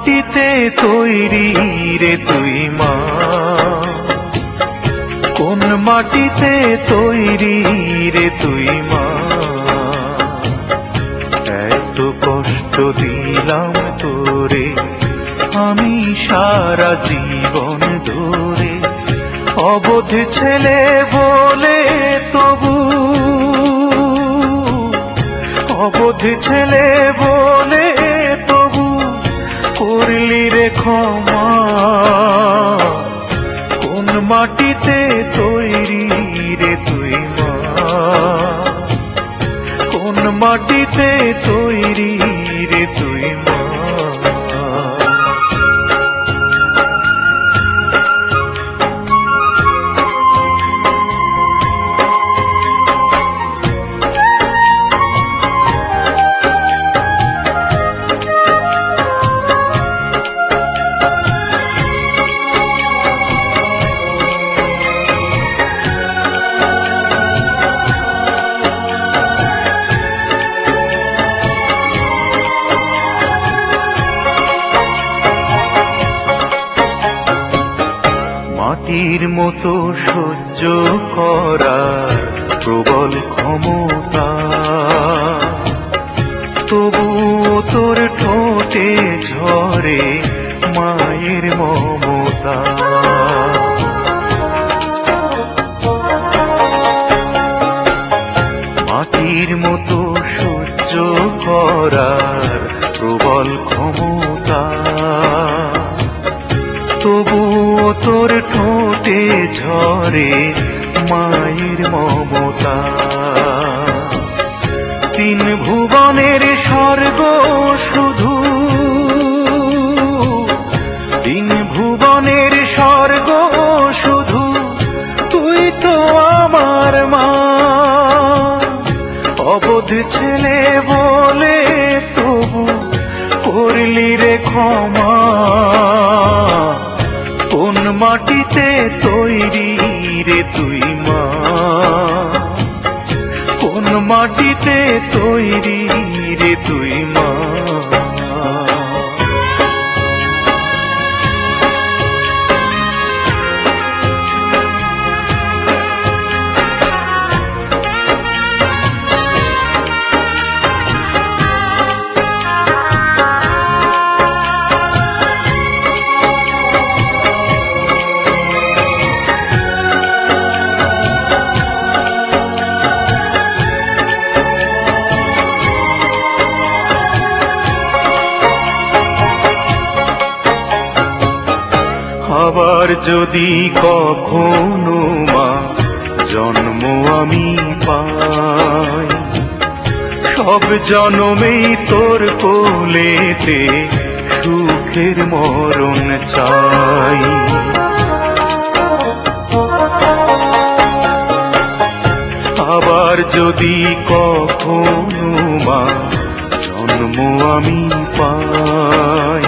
মাটিতে তৈরি রে তুই মা, কোন মাটিতে তৈরি রে তুই মা। এত কষ্ট দিলাম তোরে আমি সারা জীবন ধরে, অবোধ ছেলে বলে তবু, অবোধ ছেলে বলে তবু করলি রে ক্ষমা। কোন মাটিতে তৈরি রে তুই মা, কোন মাটিতে তৈরি রে তুই মা। মাটির মতো সহ্য করার প্রবল ক্ষমতা, তবুও তোর ঠোঁটে ঝরে মায়ের মমতা। মাটির মতো সহ্য করার প্রবল ক্ষমতা, তবুও তোর ঠোঁটে ঝরে মায়ের মমতা। তিন ভুবনের স্বর্গ শুধু, তিন ভুবনের স্বর্গ শুধু তুই তো আমার মা। অবোধ ছেলে বলে তবু করলি রে ক্ষমা। কোন মাটিতে তৈরি রে তুই মা, কোন মাটিতে তৈরি রে তুই মা। আবার যদি কখনো মা জন্ম আমি পাই, সব জন্মেই তোর কোলেতে সুখের মরণ চাই। আবার যদি কখনো মা জন্ম আমি পাই,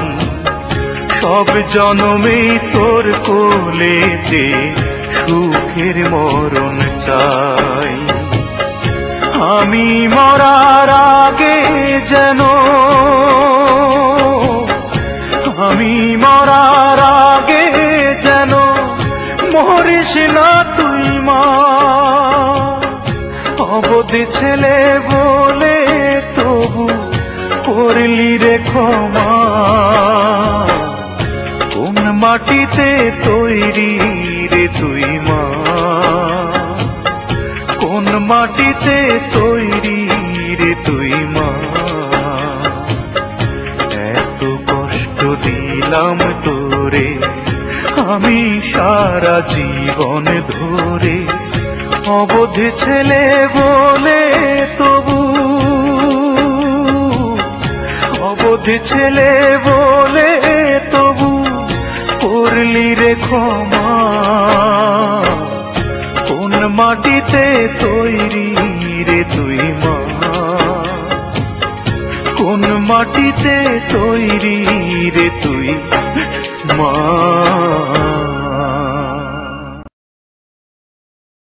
সব জনমে তোর কোলেতে সুখের মরণ চাই। আমি মরার আগে যেন, আমি মরার আগে যেন মরিস না তুই মা। অবোধ ছেলে বলে তবু করলি রে ক্ষমা। কোন মাটিতে তৈরি রে তুই মা, কোন মাটিতে তৈরি রে তুই মা। এত কষ্ট দিলাম তোরে আমি সারা জীবন ধরে, অবোধ ছেলে বলে তবু, অবোধ ছেলে বলে তবু করলি রে ক্ষমা। কোন মাটিতে তৈরি রে তুই মা, কোন মাটিতে তৈরি রে তুই মা।